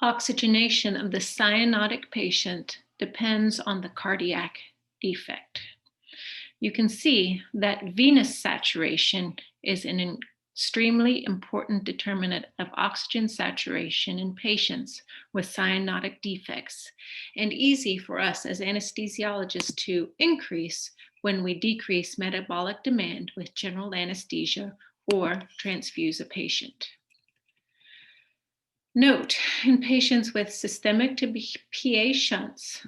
Oxygenation of the cyanotic patient depends on the cardiac defect. You can see that venous saturation is an extremely important determinant of oxygen saturation in patients with cyanotic defects, and easy for us as anesthesiologists to increase when we decrease metabolic demand with general anesthesia or transfuse a patient. Note, in patients with systemic to PA shunts,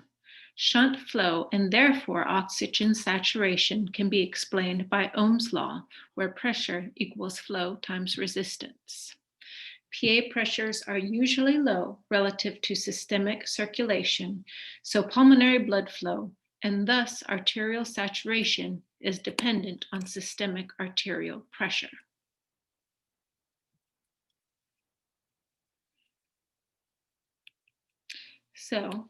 shunt flow and therefore oxygen saturation can be explained by Ohm's law, where pressure equals flow times resistance. PA pressures are usually low relative to systemic circulation, so pulmonary blood flow and thus arterial saturation is dependent on systemic arterial pressure. So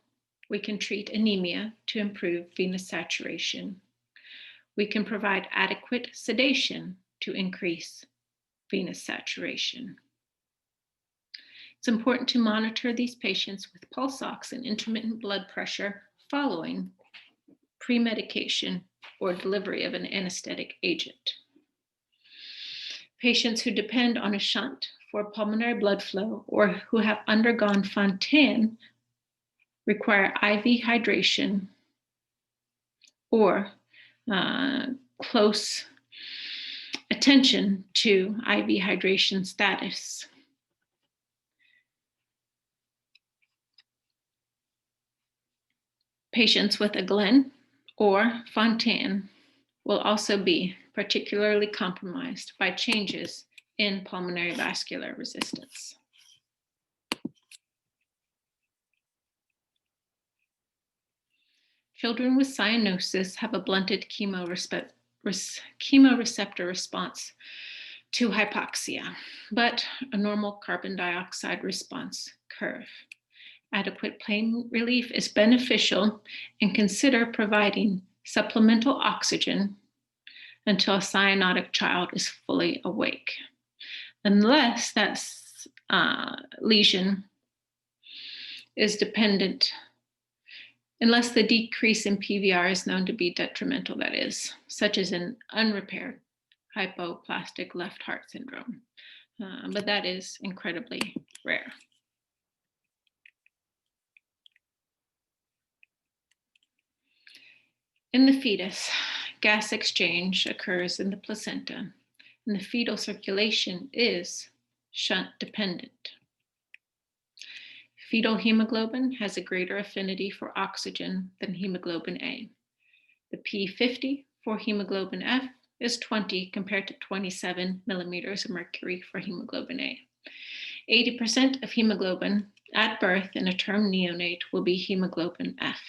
we can treat anemia to improve venous saturation. We can provide adequate sedation to increase venous saturation. It's important to monitor these patients with pulse ox and intermittent blood pressure following pre-medication or delivery of an anesthetic agent. Patients who depend on a shunt for pulmonary blood flow or who have undergone Fontan require IV hydration or close attention to IV hydration status. Patients with a Glenn or Fontan will also be particularly compromised by changes in pulmonary vascular resistance. Children with cyanosis have a blunted chemoreceptor response to hypoxia, but a normal carbon dioxide response curve. Adequate pain relief is beneficial, and consider providing supplemental oxygen until a cyanotic child is fully awake, unless that lesion is dependent. Unless the decrease in PVR is known to be detrimental, that is, such as an unrepaired hypoplastic left heart syndrome. But that is incredibly rare. In the fetus, gas exchange occurs in the placenta, and the fetal circulation is shunt dependent. Fetal hemoglobin has a greater affinity for oxygen than hemoglobin A. The P50 for hemoglobin F is 20 compared to 27 millimeters of mercury for hemoglobin A. 80% of hemoglobin at birth in a term neonate will be hemoglobin F.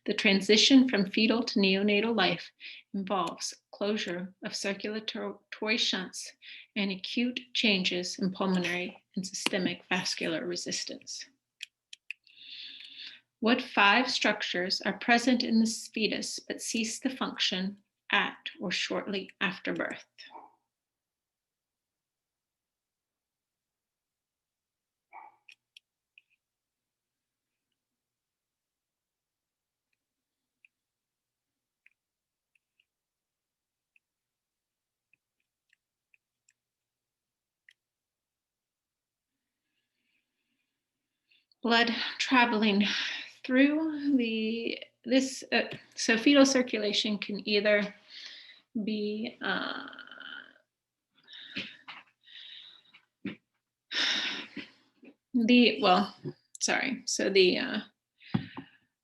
The transition from fetal to neonatal life involves closure of circulatory shunts and acute changes in pulmonary and systemic vascular resistance. What 5 structures are present in the fetus but cease to function at or shortly after birth? Blood traveling through so fetal circulation can either be the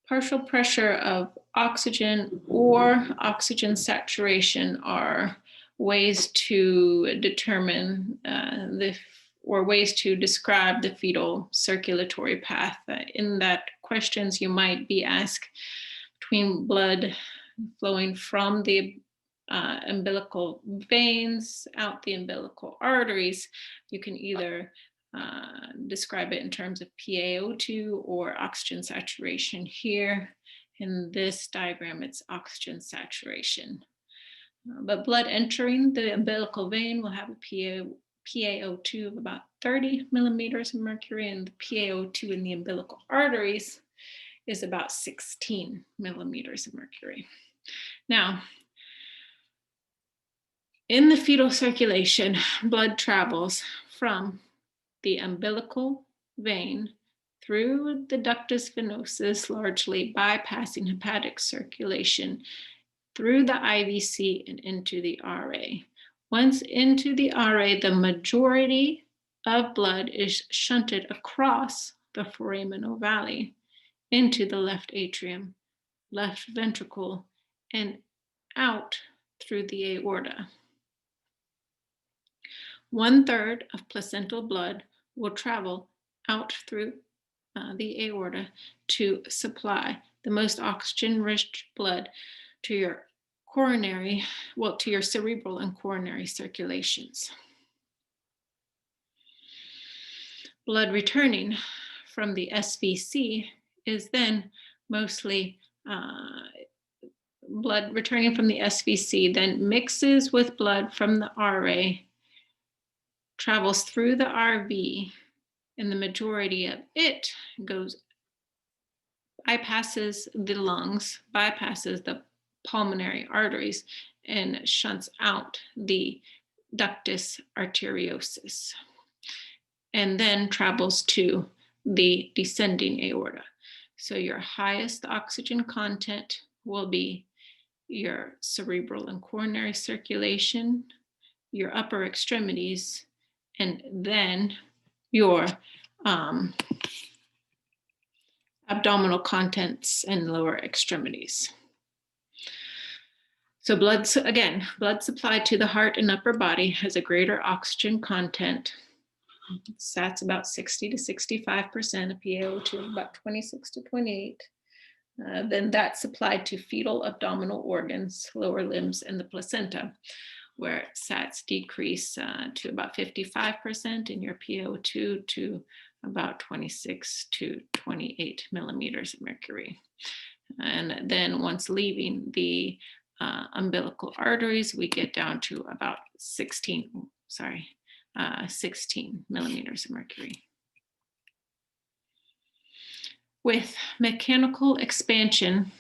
partial pressure of oxygen or oxygen saturation are ways to determine ways to describe the fetal circulatory path. In that questions you might be asked between blood flowing from the umbilical veins out the umbilical arteries, you can either describe it in terms of PaO2 or oxygen saturation. Here in this diagram, it's oxygen saturation. But blood entering the umbilical vein will have a PaO2 of about 30 millimeters of mercury, and the PaO2 in the umbilical arteries is about 16 millimeters of mercury. Now, in the fetal circulation, blood travels from the umbilical vein through the ductus venosus, largely bypassing hepatic circulation, through the IVC and into the RA. Once into the RA, the majority of blood is shunted across the foramen ovale into the left atrium, left ventricle, and out through the aorta. 1/3 of placental blood will travel out through the aorta to supply the most oxygen-rich blood to your coronary, well, to your cerebral and coronary circulations. Blood returning from the SVC is then mostly blood returning from the SVC, then mixes with blood from the RA, travels through the RV, and the majority of it bypasses the lungs, bypasses the pulmonary arteries, and shunts out the ductus arteriosus, and then travels to the descending aorta. So your highest oxygen content will be your cerebral and coronary circulation, your upper extremities, and then your abdominal contents and lower extremities. So blood supplied to the heart and upper body has a greater oxygen content. That's about 60 to 65% of PaO2, about 26 to 28. Then that's supplied to fetal abdominal organs, lower limbs, and the placenta, where SATs decrease to about 55% and your PaO2 to about 26 to 28 millimeters of mercury. And then once leaving the umbilical arteries, we get down to about 16 millimeters of mercury. With mechanical expansion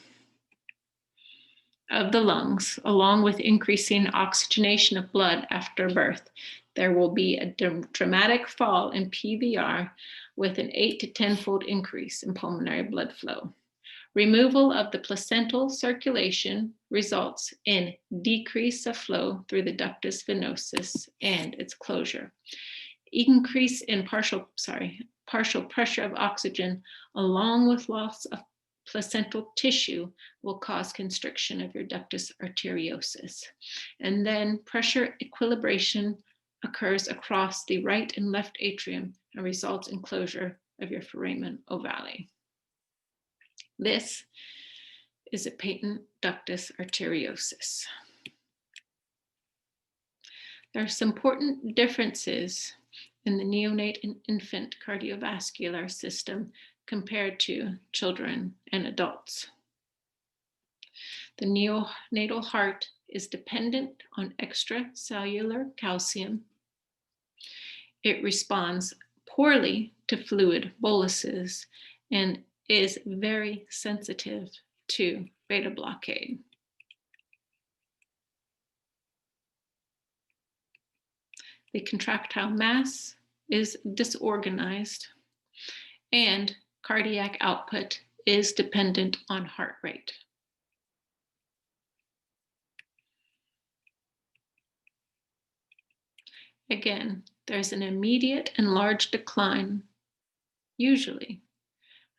of the lungs, along with increasing oxygenation of blood after birth, there will be a dramatic fall in PVR with an 8 to 10-fold increase in pulmonary blood flow. Removal of the placental circulation results in decrease of flow through the ductus venosus and its closure. Increase in partial pressure of oxygen along with loss of placental tissue will cause constriction of your ductus arteriosus. And then pressure equilibration occurs across the right and left atrium and results in closure of your foramen ovale. This is a patent ductus arteriosus. There are some important differences in the neonate and infant cardiovascular system compared to children and adults. The neonatal heart is dependent on extracellular calcium. It responds poorly to fluid boluses and is very sensitive to beta blockade. The contractile mass is disorganized, and cardiac output is dependent on heart rate. Again, there's an immediate and large decline, usually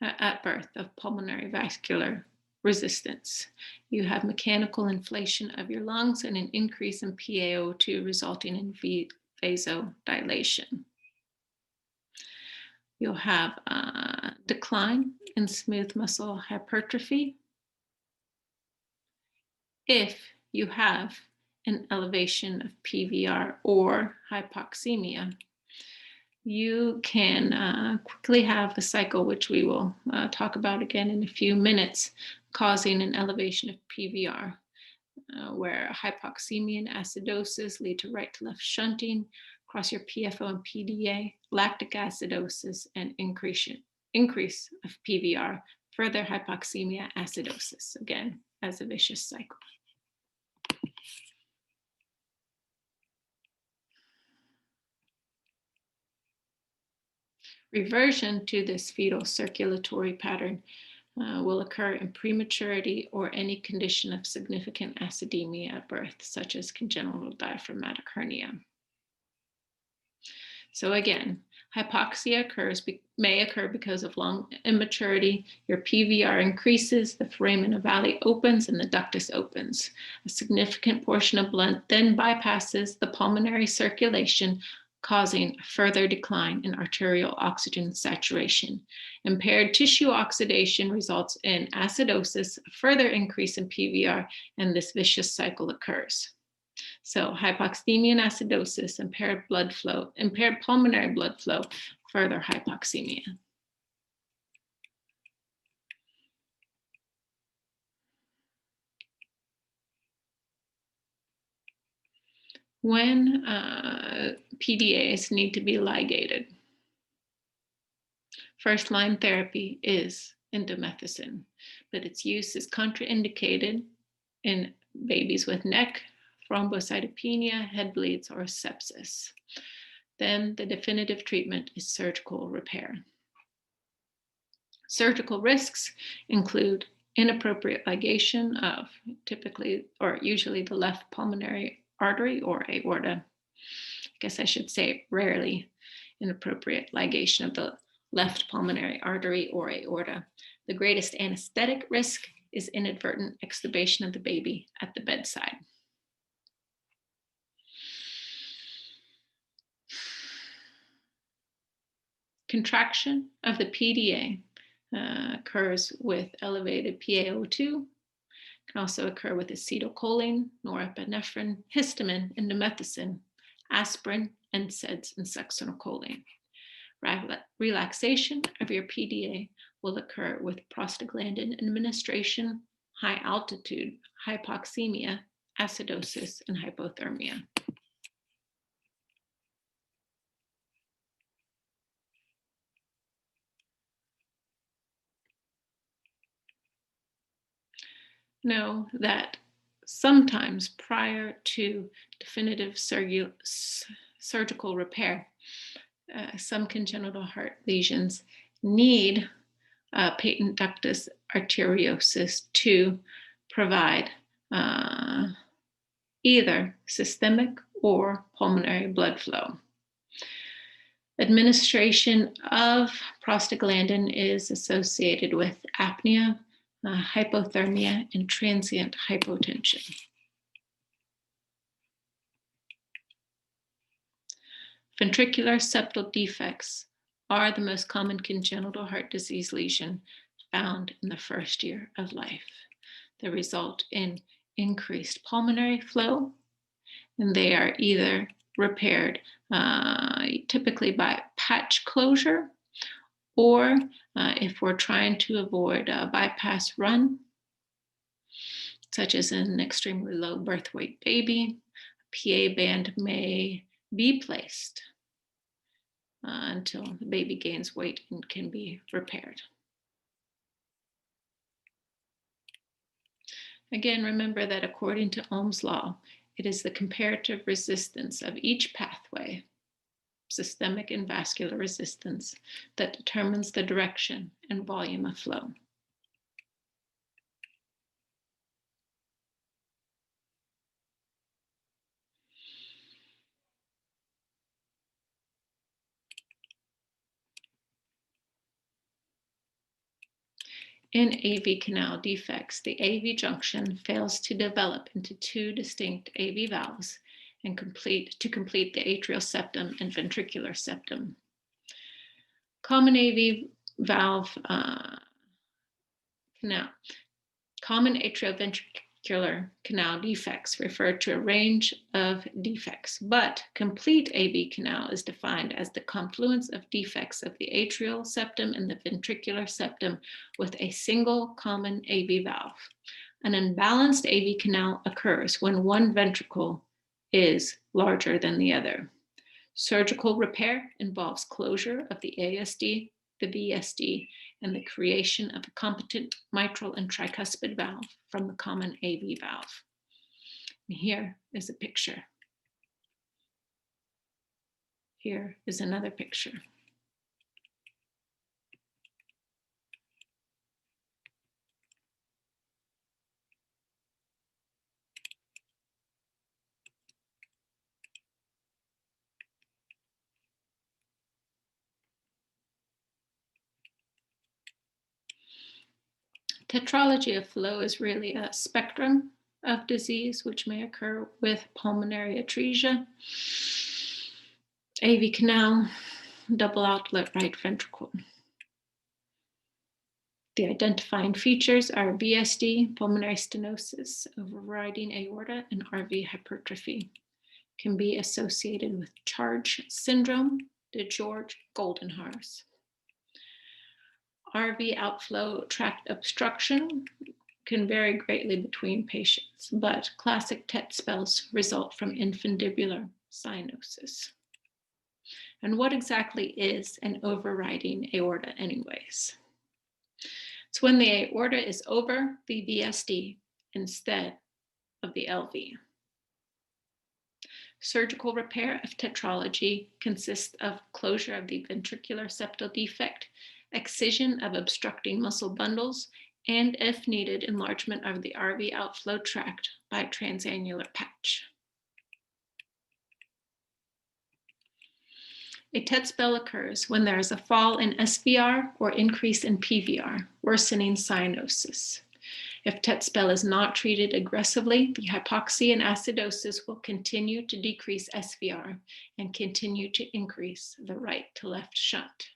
at birth, of pulmonary vascular resistance. You have mechanical inflation of your lungs and an increase in PaO2 resulting in vasodilation. You'll have a decline in smooth muscle hypertrophy if you have an elevation of PVR or hypoxemia. You can quickly have a cycle, which we will talk about again in a few minutes, causing an elevation of PVR, where hypoxemia and acidosis lead to right to left shunting, across your PFO and PDA, lactic acidosis, and increase of PVR, further hypoxemia, acidosis, again, as a vicious cycle. Reversion to this fetal circulatory pattern will occur in prematurity or any condition of significant acidemia at birth, such as congenital diaphragmatic hernia. So again, hypoxia may occur because of lung immaturity. Your PVR increases, the foramen ovale opens, and the ductus opens. A significant portion of blood then bypasses the pulmonary circulation, causing further decline in arterial oxygen saturation. Impaired tissue oxidation results in acidosis, a further increase in PVR, and this vicious cycle occurs. So hypoxemia and acidosis, impaired pulmonary blood flow, further hypoxemia. When PDAs need to be ligated, first-line therapy is indomethacin, but its use is contraindicated in babies with neck, thrombocytopenia, head bleeds, or sepsis. Then the definitive treatment is surgical repair. Surgical risks include inappropriate ligation of typically or usually the left pulmonary artery or aorta. I guess I should say rarely inappropriate ligation of the left pulmonary artery or aorta. The greatest anesthetic risk is inadvertent extubation of the baby at the bedside. Contraction of the PDA occurs with elevated PaO2, can also occur with acetylcholine, norepinephrine, histamine, indomethacin, aspirin, NSAIDs, and succinylcholine. Relaxation of your PDA will occur with prostaglandin administration, high altitude, hypoxemia, acidosis, and hypothermia. Know that sometimes prior to definitive surgical repair, some congenital heart lesions need patent ductus arteriosus to provide either systemic or pulmonary blood flow. Administration of prostaglandin is associated with apnea, hypothermia, and transient hypotension. Ventricular septal defects are the most common congenital heart disease lesion found in the first year of life. They result in increased pulmonary flow, and they are either repaired typically by patch closure, or if we're trying to avoid a bypass run, such as in an extremely low birth weight baby, a PA band may be placed until the baby gains weight and can be repaired. Again, remember that according to Ohm's law, it is the comparative resistance of each pathway, systemic and vascular resistance, that determines the direction and volume of flow. In AV canal defects, the AV junction fails to develop into two distinct AV valves and complete the atrial septum and ventricular septum. Common AV valve canal, common atrioventricular canal defects refer to a range of defects, but complete AV canal is defined as the confluence of defects of the atrial septum and the ventricular septum with a single common AV valve. An unbalanced AV canal occurs when one ventricle is larger than the other. Surgical repair involves closure of the ASD, the VSD, and the creation of a competent mitral and tricuspid valve from the common AV valve. And here is a picture. Here is another picture. Tetralogy of flow is really a spectrum of disease which may occur with pulmonary atresia, AV canal, double outlet right ventricle. The identifying features are VSD, pulmonary stenosis, overriding aorta, and RV hypertrophy. Can be associated with Charge syndrome, DeGeorge-Goldenhars. RV outflow tract obstruction can vary greatly between patients, but classic TET spells result from infundibular cyanosis. And what exactly is an overriding aorta anyways? It's when the aorta is over the VSD instead of the LV. Surgical repair of tetralogy consists of closure of the ventricular septal defect, excision of obstructing muscle bundles, and, if needed, enlargement of the RV outflow tract by transannular patch. A TET spell occurs when there is a fall in SVR or increase in PVR, worsening cyanosis. If TET spell is not treated aggressively, the hypoxia and acidosis will continue to decrease SVR and continue to increase the right to left shunt.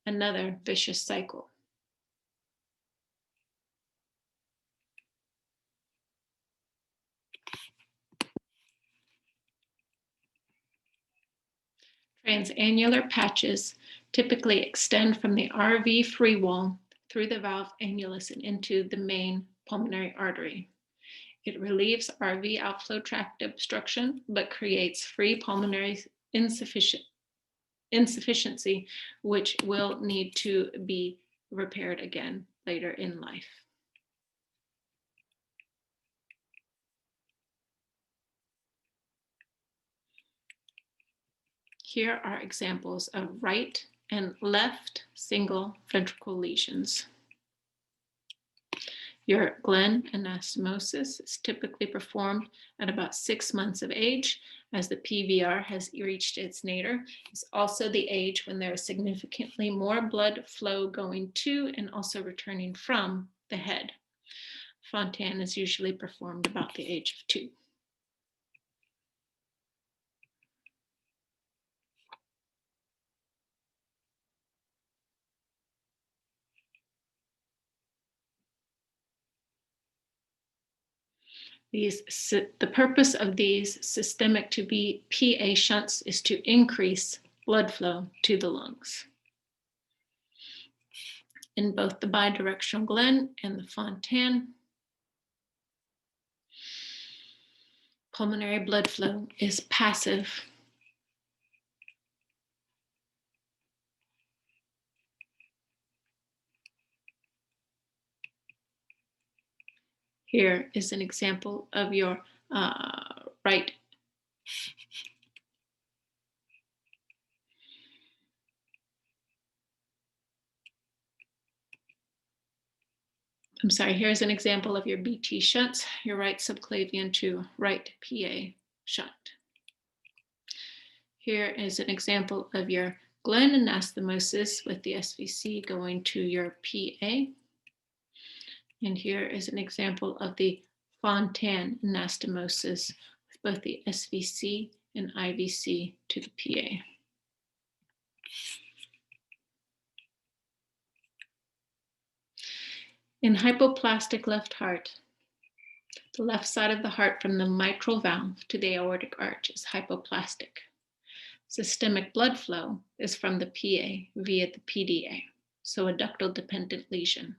Another vicious cycle. Transannular patches typically extend from the RV free wall through the valve annulus and into the main pulmonary artery. It relieves RV outflow tract obstruction, but creates free pulmonary insufficiency, which will need to be repaired again later in life. Here are examples of right and left single ventricle lesions. Your Glenn anastomosis is typically performed at about 6 months of age, as the PVR has reached its nadir. It's also the age when there is significantly more blood flow going to and also returning from the head. Fontan is usually performed about the age of 2. The purpose of these systemic to be PA shunts is to increase blood flow to the lungs. In both the bidirectional Glenn and the Fontan, pulmonary blood flow is passive. Here is an example of your right. Here's an example of your BT shunts, your right subclavian to right PA shunt. Here is an example of your Glenn anastomosis with the SVC going to your PA. And here is an example of the Fontan anastomosis with both the SVC and IVC to the PA. In hypoplastic left heart, the left side of the heart from the mitral valve to the aortic arch is hypoplastic. Systemic blood flow is from the PA via the PDA, so a ductal dependent lesion.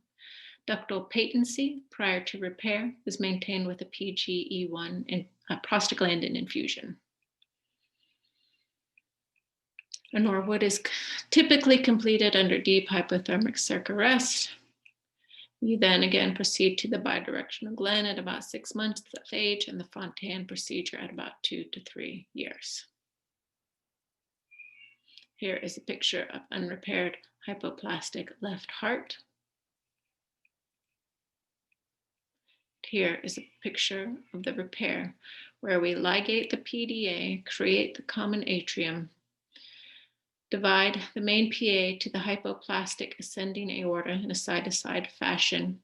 Ductal patency prior to repair is maintained with a PGE1 and prostaglandin infusion. A Norwood is typically completed under deep hypothermic circ arrest. You then again proceed to the bidirectional Glenn at about 6 months of age and the Fontan procedure at about 2 to 3 years. Here is a picture of unrepaired hypoplastic left heart. Here is a picture of the repair where we ligate the PDA, create the common atrium, divide the main PA to the hypoplastic ascending aorta in a side-to-side fashion,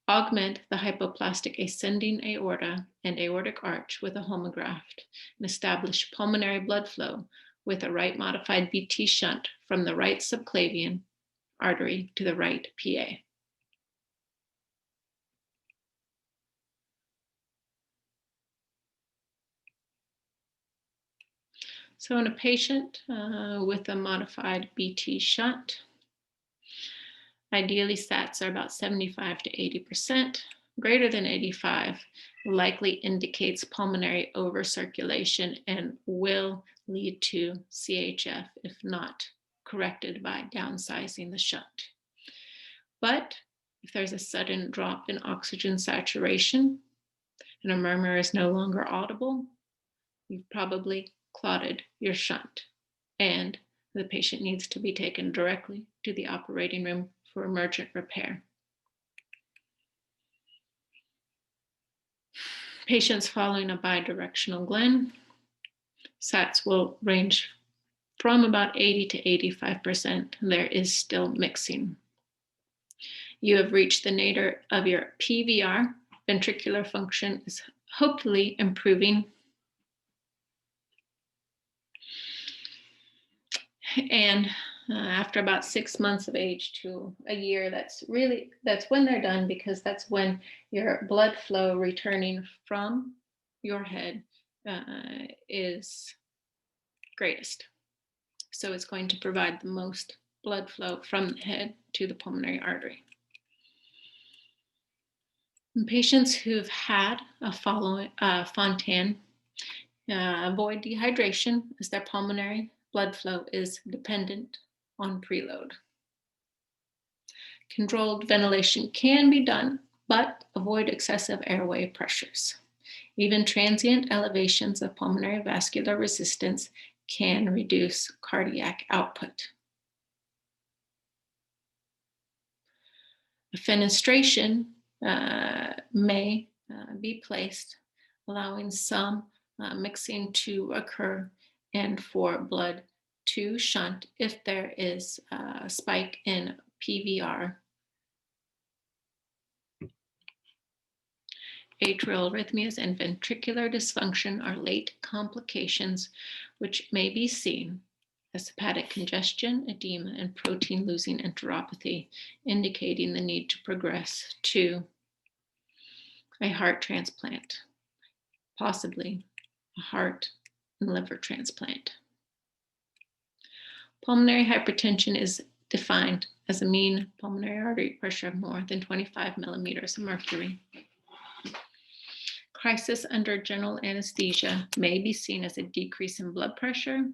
augment the hypoplastic ascending aorta and aortic arch with a homograft, and establish pulmonary blood flow with a right modified BT shunt from the right subclavian artery to the right PA. So in a patient with a modified BT shunt, ideally stats are about 75 to 80%. Greater than 85 likely indicates pulmonary overcirculation and will lead to CHF if not corrected by downsizing the shunt. But if there's a sudden drop in oxygen saturation and a murmur is no longer audible, you've probably clotted your shunt, and the patient needs to be taken directly to the operating room for emergent repair. Patients following a bidirectional Glenn, SATs will range from about 80 to 85%. There is still mixing. You have reached the nadir of your PVR. Ventricular function is hopefully improving. And after about 6 months of age to a year, that's when they're done, because that's when your blood flow returning from your head is greatest. So it's going to provide the most blood flow from the head to the pulmonary artery. In patients who've had a Fontan, avoid dehydration as their pulmonary blood flow is dependent on preload. Controlled ventilation can be done, but avoid excessive airway pressures. Even transient elevations of pulmonary vascular resistance can reduce cardiac output. A fenestration may be placed, allowing some mixing to occur and for blood to shunt if there is a spike in PVR. Atrial arrhythmias and ventricular dysfunction are late complications which may be seen as hepatic congestion, edema, and protein-losing enteropathy, indicating the need to progress to a heart transplant, possibly a heart and liver transplant. Pulmonary hypertension is defined as a mean pulmonary artery pressure of more than 25 millimeters of mercury. Crisis under general anesthesia may be seen as a decrease in blood pressure,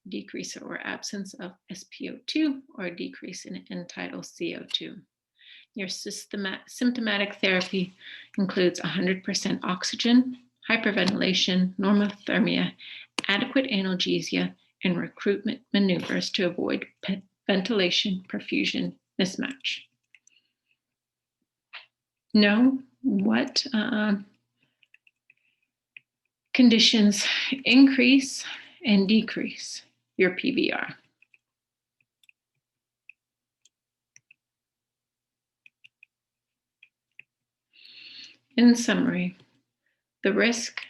decrease or absence of SpO2, or a decrease in end-tidal CO2. Your symptomatic therapy includes 100% oxygen, hyperventilation, normothermia, adequate analgesia, and recruitment maneuvers to avoid ventilation perfusion mismatch. Know what conditions increase and decrease your PVR. In summary, the risk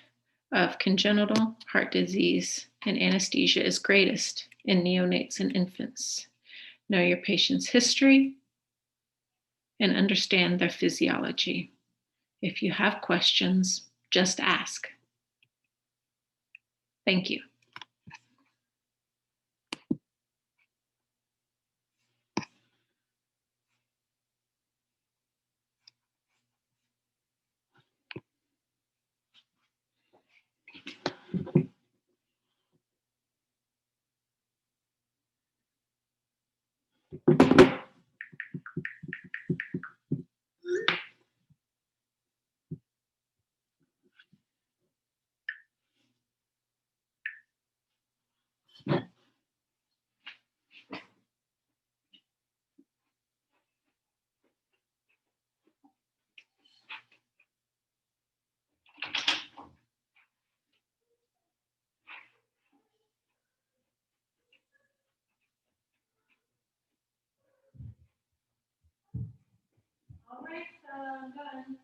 of congenital heart disease and anesthesia is greatest in neonates and infants. Know your patient's history and understand their physiology. If you have questions, just ask. Thank you. All right, done.